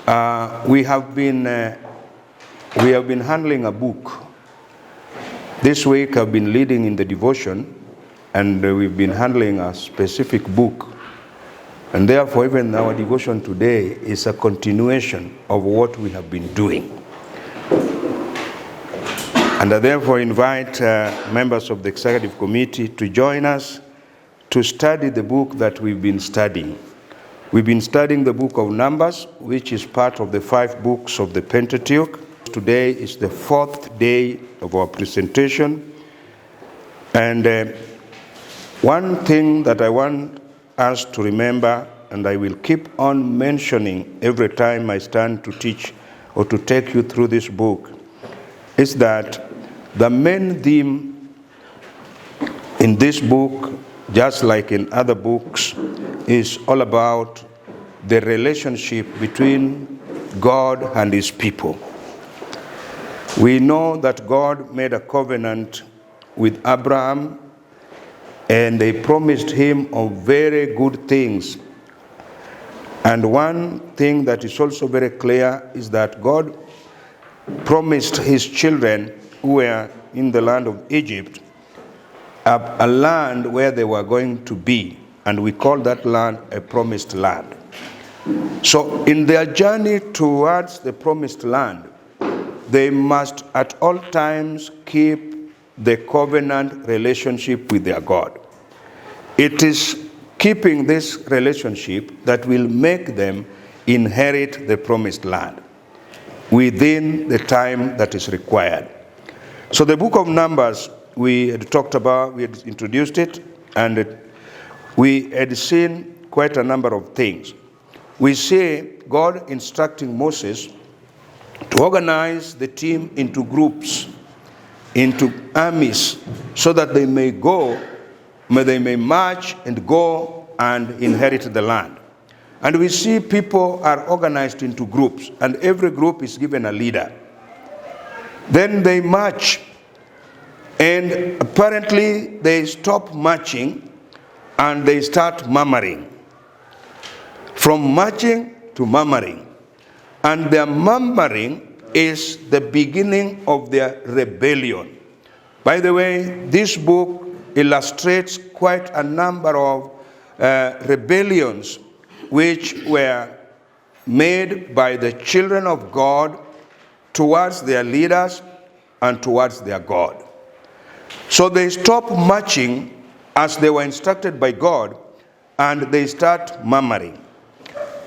We have been handling a book. This week I've been leading in the devotion, and we've been handling a specific book. And therefore, even our devotion today is a continuation of what we have been doing. And I therefore invite members of the executive committee to join us to study the book that we've been studying. We've been studying the book of Numbers, which is part of the 5 books of the Pentateuch. Today is the 4th day of our presentation. And one thing that I want us to remember, and I will keep on mentioning every time I stand to teach or to take you through this book, is that the main theme in this book, just like in other books, is all about the relationship between God and his people. We know that God made a covenant with Abraham, and they promised him of very good things. And one thing that is also very clear is that God promised his children who were in the land of Egypt a land where they were going to be, and we call that land a promised land. So in their journey towards the promised land, they must at all times keep the covenant relationship with their God. It is keeping this relationship that will make them inherit the promised land within the time that is required. So the book of Numbers, we had introduced it, and we had seen quite a number of things. We see God instructing Moses to organize the team into groups, into armies, so that they may march and go and inherit the land. And we see people are organized into groups, and every group is given a leader. Then they march, and apparently they stop marching and they start murmuring. From marching to murmuring. And their murmuring is the beginning of their rebellion. By the way, this book illustrates quite a number of rebellions which were made by the children of God towards their leaders and towards their God. So they stop marching as they were instructed by God, and they start murmuring.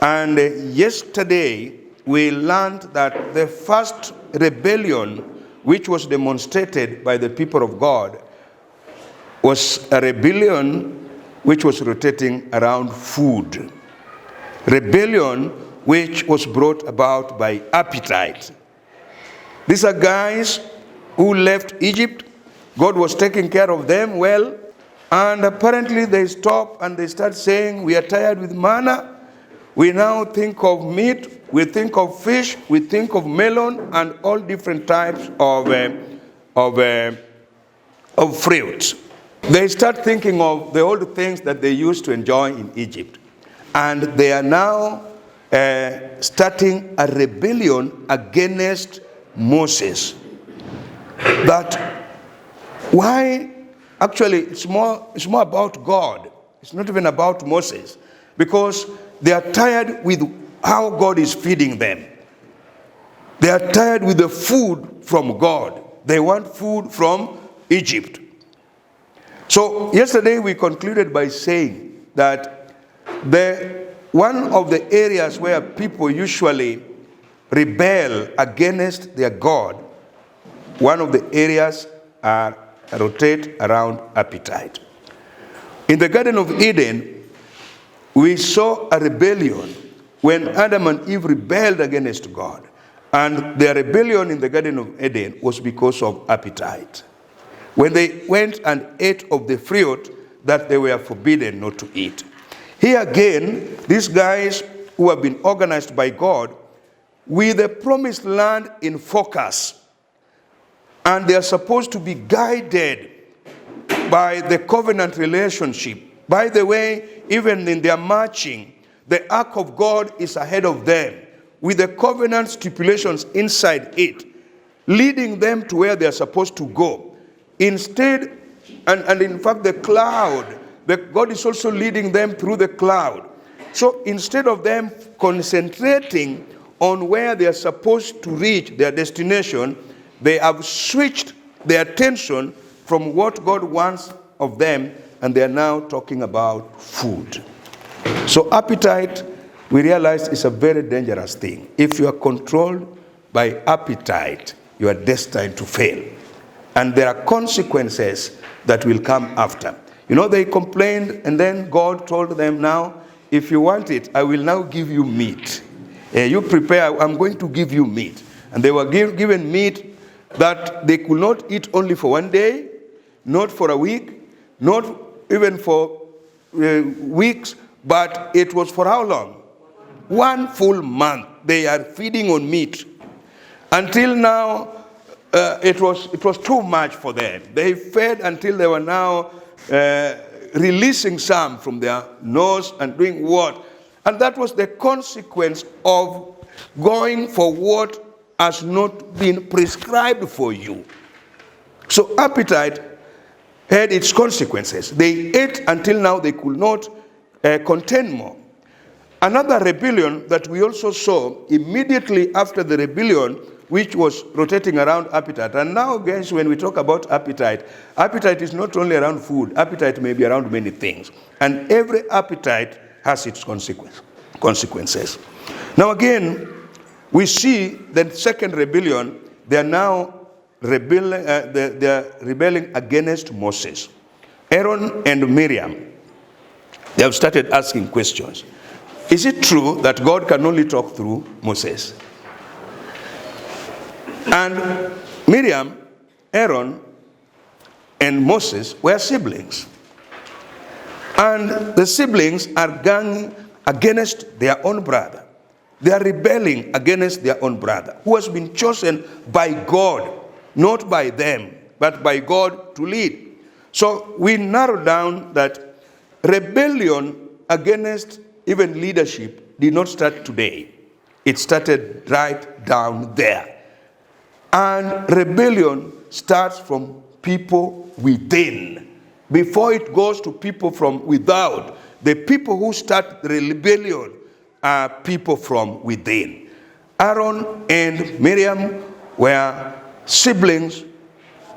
And yesterday we learned that the first rebellion which was demonstrated by the people of God was a rebellion which was rotating around food. Rebellion which was brought about by appetite. These are guys who left Egypt. God was taking care of them well, and apparently they stop and they start saying, we are tired with manna. We now think of meat, we think of fish, we think of melon, and all different types of fruits. They start thinking of the old things that they used to enjoy in Egypt. And they are now starting a rebellion against Moses. That why? Actually, it's more about God. It's not even about Moses, because they are tired with how God is feeding them. They are tired with the food from God. They want food from Egypt. So yesterday we concluded by saying that one of the areas where people usually rebel against their God, one of the areas rotate around appetite. In the Garden of Eden, we saw a rebellion when Adam and Eve rebelled against God. And their rebellion in the Garden of Eden was because of appetite. When they went and ate of the fruit that they were forbidden not to eat. Here again, these guys who have been organized by God with the promised land in focus. And they are supposed to be guided by the covenant relationship. By the way, even in their marching, the ark of God is ahead of them, with the covenant stipulations inside it, leading them to where they are supposed to go. Instead, and in fact, the cloud, God is also leading them through the cloud. So instead of them concentrating on where they are supposed to reach their destination, they have switched their attention from what God wants of them, and they are now talking about food. So appetite, we realize, is a very dangerous thing. If you are controlled by appetite, you are destined to fail. And there are consequences that will come after. You know, they complained, and then God told them, now, if you want it, I will now give you meat. You prepare, I'm going to give you meat. And they were given meat that they could not eat only for one day, not for a week, not even for weeks, but it was for how long? 1 full month. They are feeding on meat. Until now, it was too much for them. They fed until they were now releasing some from their nose and doing what? And that was the consequence of going for what has not been prescribed for you. So appetite had its consequences. They ate until now they could not contain more. Another rebellion that we also saw immediately after the rebellion, which was rotating around appetite. And now, guys, when we talk about appetite, appetite is not only around food. Appetite may be around many things. And every appetite has its consequences. Now again, we see the second rebellion, they are now rebelling against Moses. Aaron and Miriam, they have started asking questions. Is it true that God can only talk through Moses? And Miriam, Aaron, and Moses were siblings. And the siblings are going against their own brother. They are rebelling against their own brother, who has been chosen by God, not by them, but by God to lead. So we narrow down that rebellion against even leadership did not start today. It started right down there. And rebellion starts from people within. Before it goes to people from without, the people who start the rebellion are people from within. Aaron and Miriam were siblings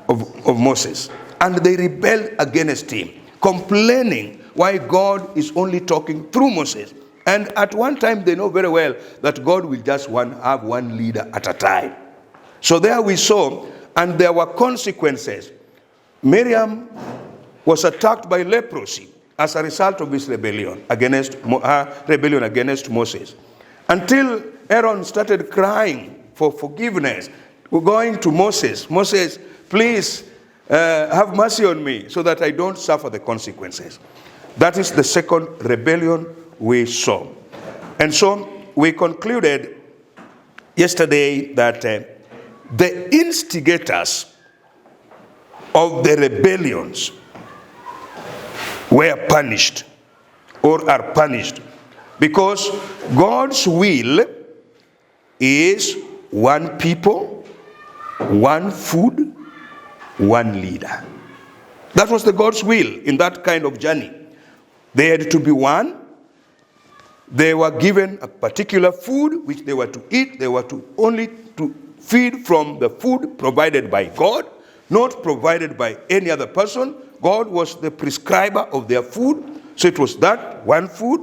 of Moses, and they rebelled against him, complaining why God is only talking through Moses. And at one time, they know very well that God will just have one leader at a time. So there we saw, and there were consequences. Miriam was attacked by leprosy as a result of his rebellion against Moses. Until Aaron started crying for forgiveness, going to Moses, Moses, please have mercy on me so that I don't suffer the consequences. That is the second rebellion we saw. And so we concluded yesterday that the instigators of the rebellions were punished or are punished because God's will is one people, one food, one leader. That was the God's will in that kind of journey. They had to be one. They were given a particular food which they were to eat. They were to only to feed from the food provided by God, not provided by any other person. God was the prescriber of their food, so it was that one food.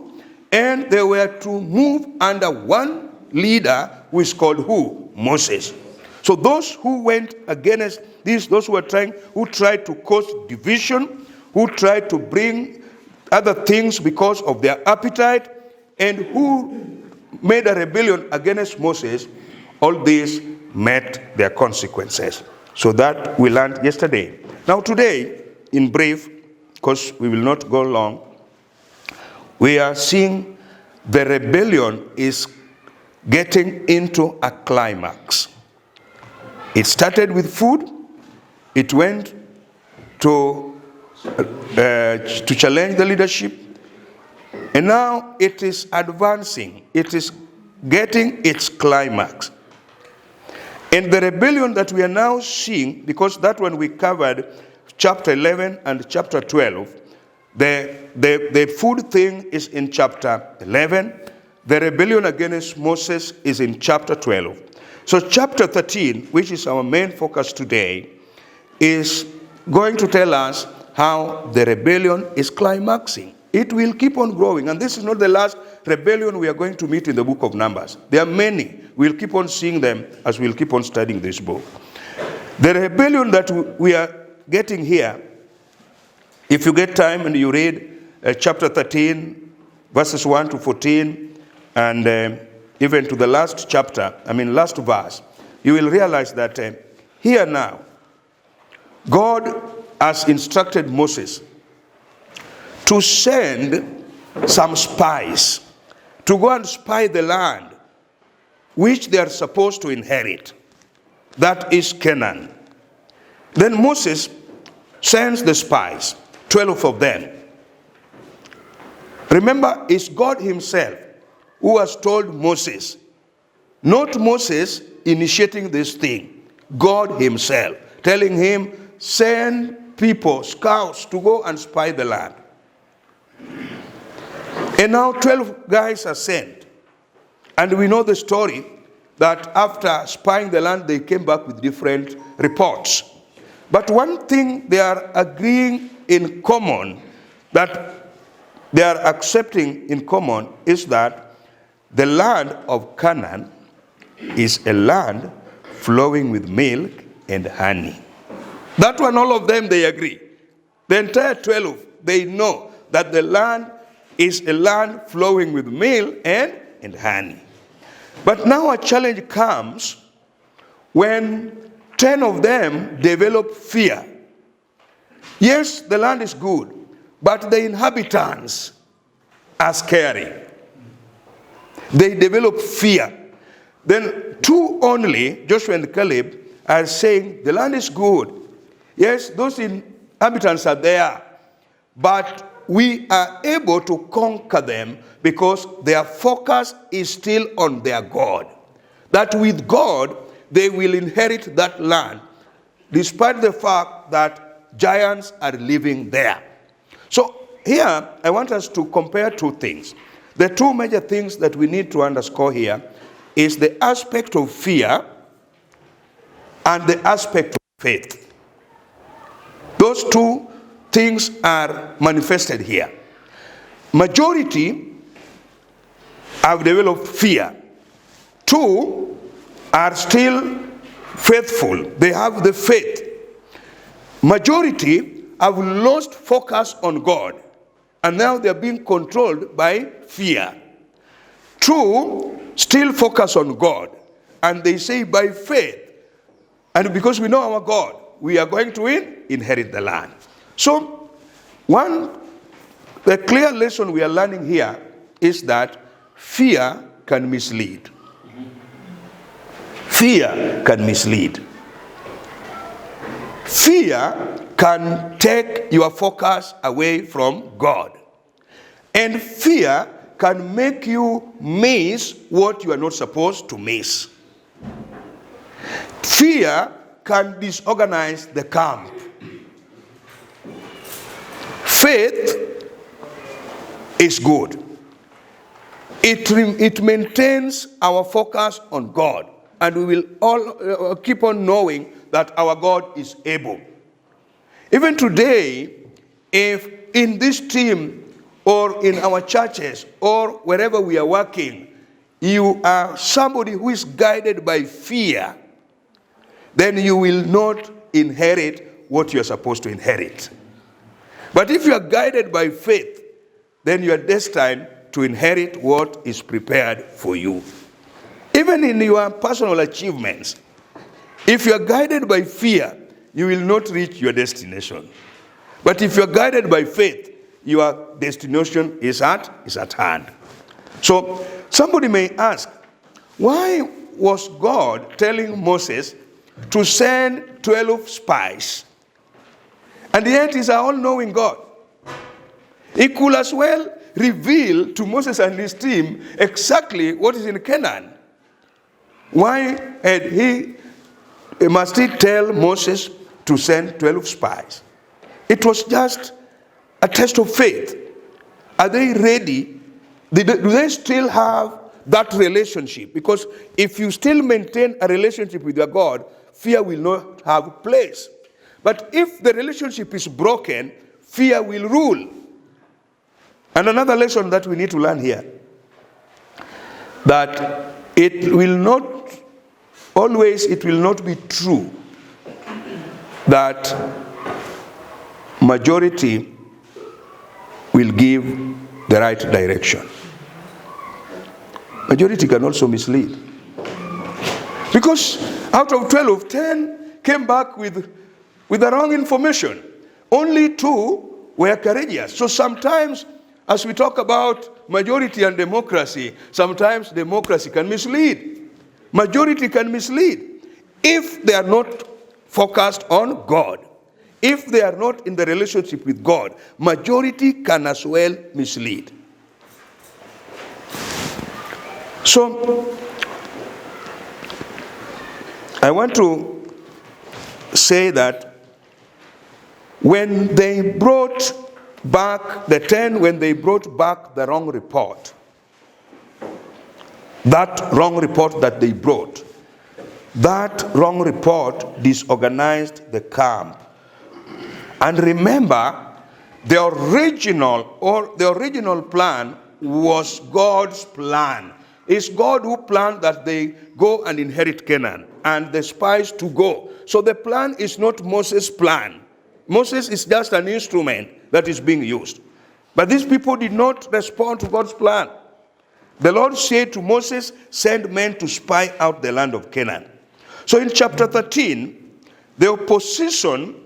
And they were to move under one leader who is called who? Moses. So those who went against this, those who tried to cause division, who tried to bring other things because of their appetite, and who made a rebellion against Moses, all these met their consequences. So that we learned yesterday. Now today, in brief, because we will not go long, we are seeing the rebellion is getting into a climax. It started with food. It went to challenge the leadership. And now it is advancing. It is getting its climax. And the rebellion that we are now seeing, because that one we covered chapter 11 and chapter 12, the food thing is in chapter 11. The rebellion against Moses is in chapter 12. So chapter 13, which is our main focus today, is going to tell us how the rebellion is climaxing. It will keep on growing. And this is not the last rebellion we are going to meet in the book of Numbers. There are many. We'll keep on seeing them as we'll keep on studying this book. The rebellion that we are getting here, if you get time and you read chapter 13, verses 1 to 14, and even to the last chapter, last verse, you will realize that here now, God has instructed Moses to send some spies to go and spy the land which they are supposed to inherit. That is Canaan. Then Moses sends the spies, 12 of them. Remember, it's God himself who has told Moses, not Moses initiating this thing, God himself telling him, send people, scouts, to go and spy the land. And now 12 guys are sent. And we know the story that after spying the land, they came back with different reports. But one thing they are agreeing in common, that they are accepting in common, is that the land of Canaan is a land flowing with milk and honey. That one, all of them, they agree. The entire 12, they know that the land is a land flowing with milk and honey. But now a challenge comes when 10 of them develop fear. Yes, the land is good, but the inhabitants are scary. They develop fear. Then 2 only, Joshua and Caleb, are saying the land is good. Yes, those inhabitants are there, but we are able to conquer them because their focus is still on their God. That with God, they will inherit that land, despite the fact that giants are living there. So here, I want us to compare 2 things. The 2 major things that we need to underscore here is the aspect of fear and the aspect of faith. Those 2 things are manifested here. Majority have developed fear. 2 are still faithful. They have the faith. Majority have lost focus on God, and now they are being controlled by fear. 2 still focus on God, and they say by faith, and because we know our God, we are going to inherit the land. So, the clear lesson we are learning here is that fear can mislead. Fear can mislead. Fear can take your focus away from God. And fear can make you miss what you are not supposed to miss. Fear can disorganize the camp. Faith is good. It maintains our focus on God. And we will all keep on knowing that our God is able. Even today, if in this team or in our churches or wherever we are working, you are somebody who is guided by fear, then you will not inherit what you are supposed to inherit. But if you are guided by faith, then you are destined to inherit what is prepared for you. Even in your personal achievements, if you are guided by fear, you will not reach your destination. But if you are guided by faith, your destination is at hand. So somebody may ask, why was God telling Moses to send 12 spies? And yet he's an all-knowing God. He could as well reveal to Moses and his team exactly what is in Canaan? Why must he tell Moses to send 12 spies? It was just a test of faith. Are they ready? Do they still have that relationship? Because if you still maintain a relationship with your God, fear will not have place. But if the relationship is broken, fear will rule. And another lesson that we need to learn here, that it will not be true that majority will give the right direction. Majority can also mislead. Because out of 12, 10 came back with the wrong information. Only 2 were courageous. So sometimes, as we talk about majority and democracy, sometimes democracy can mislead. Majority can mislead if they are not focused on God. If they are not in the relationship with God, majority can as well mislead. So, I want to say that when they brought back the 10, when they brought back the wrong report, that wrong report that they brought, that wrong report disorganized the camp. And remember, the original plan was God's plan. It's God who planned that they go and inherit Canaan, and the spies to go. So the plan is not Moses' plan. Moses is just an instrument that is being used. But these people did not respond to God's plan. The Lord said to Moses, send men to spy out the land of Canaan. So in chapter 13, the opposition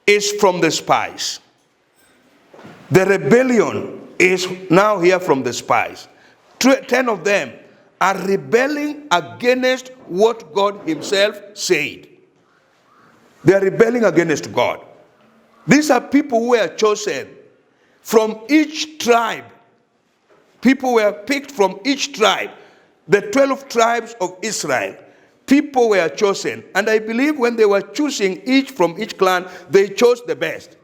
is from the spies. The rebellion is now here from the spies. 10 of them are rebelling against what God himself said. They are rebelling against God. These are people who were chosen from each tribe. People were picked from each tribe. The 12 tribes of Israel. People were chosen. And I believe when they were choosing each from each clan, they chose the best.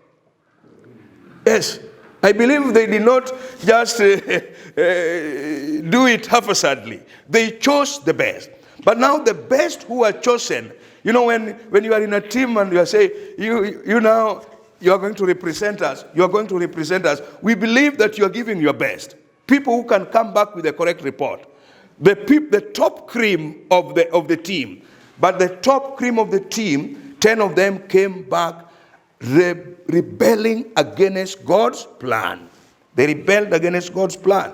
Yes. I believe they did not just do it haphazardly. They chose the best. But now the best who are chosen, you know, when you are in a team and you are saying, you now, you are going to represent us. You are going to represent us. We believe that you are giving your best. People who can come back with the correct report. The top cream of the team. But the top cream of the team, 10 of them came back rebelling against God's plan. They rebelled against God's plan.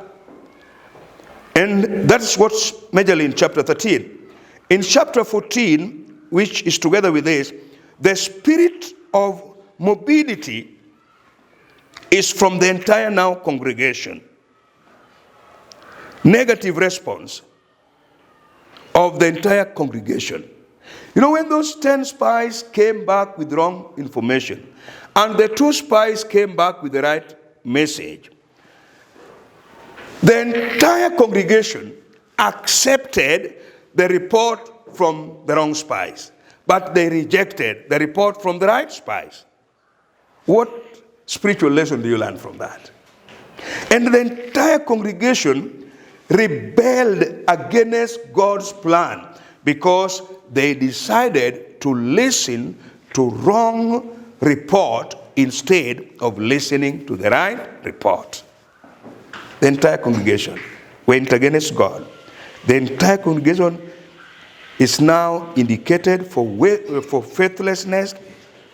And that's what's majorly in chapter 13. In chapter 14, which is together with this, the spirit of mobility is from the entire now congregation. Negative response of the entire congregation. You know, when those 10 spies came back with wrong information, and the 2 spies came back with the right message, the entire congregation accepted the report from the wrong spies, but they rejected the report from the right spies. What spiritual lesson do you learn from that? And the entire congregation rebelled against God's plan because they decided to listen to wrong report instead of listening to the right report. The entire congregation went against God. The entire congregation is now indicated for faithlessness,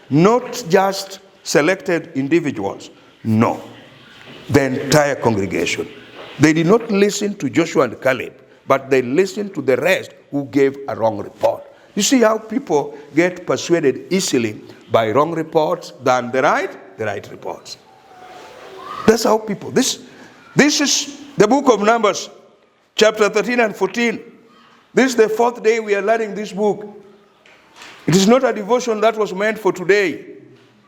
not just selected individuals. No, the entire congregation. They did not listen to Joshua and Caleb, but they listened to the rest who gave a wrong report. You see how people get persuaded easily by wrong reports than the right reports. That's how people. This is the book of Numbers, chapter 13 and 14. This is the 4th day we are learning this book. It is not a devotion that was meant for today.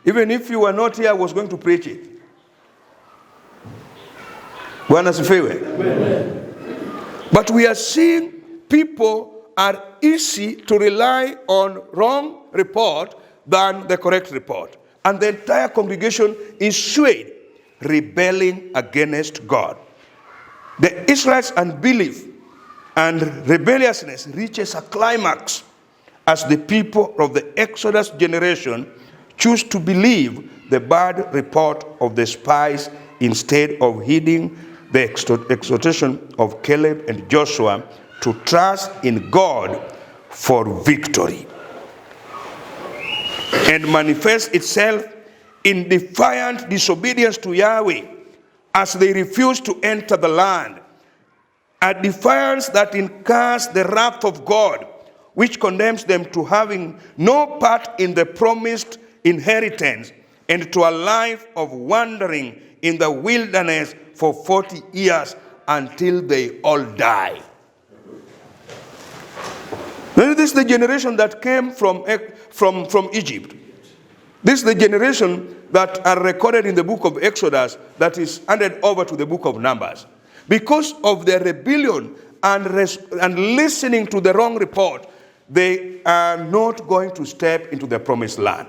Even if you were not here, I was going to preach it. Bwana asifiwe. But we are seeing people are easy to rely on wrong report than the correct report. And the entire congregation is swayed, rebelling against God. The Israelites' unbelief and rebelliousness reaches a climax as the people of the Exodus generation choose to believe the bad report of the spies instead of heeding the exhortation of Caleb and Joshua to trust in God for victory, and manifests itself in defiant disobedience to Yahweh as they refuse to enter the land, a defiance that incurs the wrath of God, which condemns them to having no part in the promised inheritance and to a life of wandering in the wilderness for 40 years until they all die. Now, this is the generation that came from Egypt. This is the generation that are recorded in the book of Exodus that is handed over to the book of Numbers. Because of their rebellion and listening to the wrong report, they are not going to step into the promised land.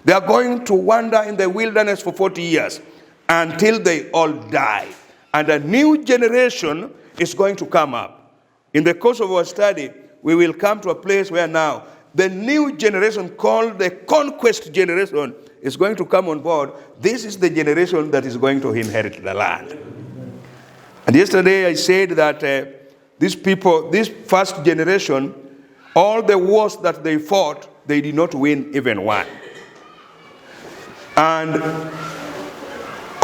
They are going to wander in the wilderness for 40 years until they all die. And a new generation is going to come up. In the course of our study, we will come to a place where now the new generation called the conquest generation is going to come on board. This is the generation that is going to inherit the land. And yesterday I said that these people, this first generation, all the wars that they fought, they did not win even one. And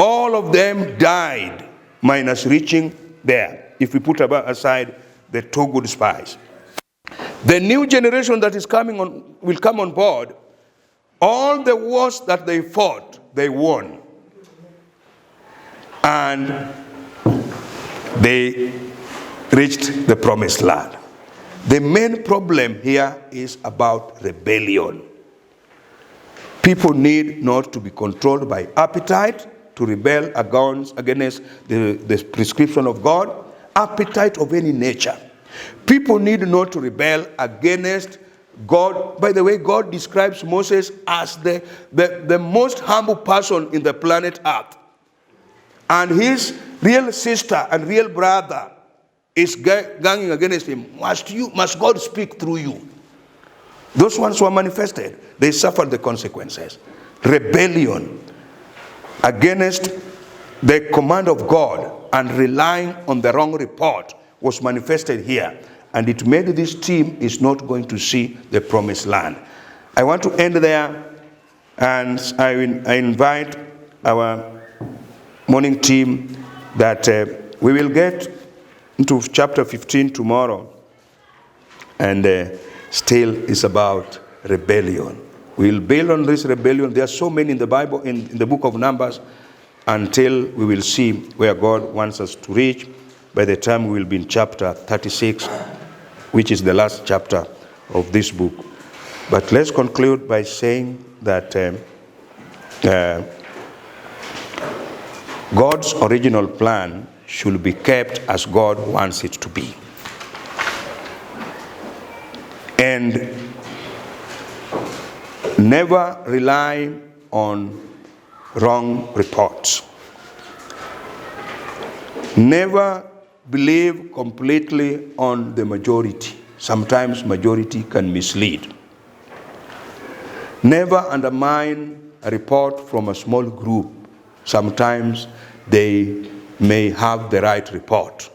all of them died, minus reaching there, if we put aside the two good spies. The new generation that is coming on will come on board. All the wars that they fought, they won. And they reached the promised land. The main problem here is about rebellion. People need not to be controlled by appetite to rebel against the prescription of God, appetite of any nature. People need not to rebel against God. By the way, God describes Moses as the most humble person in the planet Earth. And his real sister and real brother is ganging against him. Must God speak through you? Those ones were manifested. They suffered the consequences. Rebellion against the command of God and relying on the wrong report was manifested here. And it made this team is not going to see the promised land. I want to end there, and I invite our morning team that we will get into chapter 15 tomorrow, and still is about rebellion. We'll build on this rebellion. There are so many in the Bible, in the book of Numbers, until we will see where God wants us to reach. By the time we will be in chapter 36, which is the last chapter of this book. But let's conclude by saying that God's original plan should be kept as God wants it to be. And never rely on wrong reports. Never believe completely on the majority. Sometimes majority can mislead. Never undermine a report from a small group. Sometimes they may have the right report.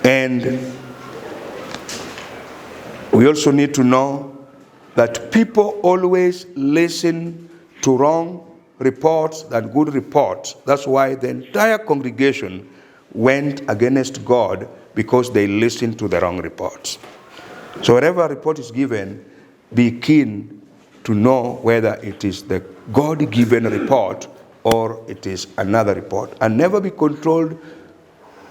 And we also need to know that people always listen to wrong reports than good reports. That's why the entire congregation went against God, because they listened to the wrong reports. So wherever a report is given, be keen to know whether it is the God-given report or it is another report. And never be controlled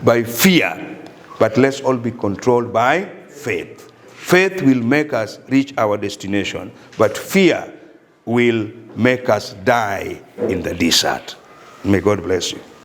by fear, but let's all be controlled by faith. Faith will make us reach our destination, but fear will make us die in the desert. May God bless you.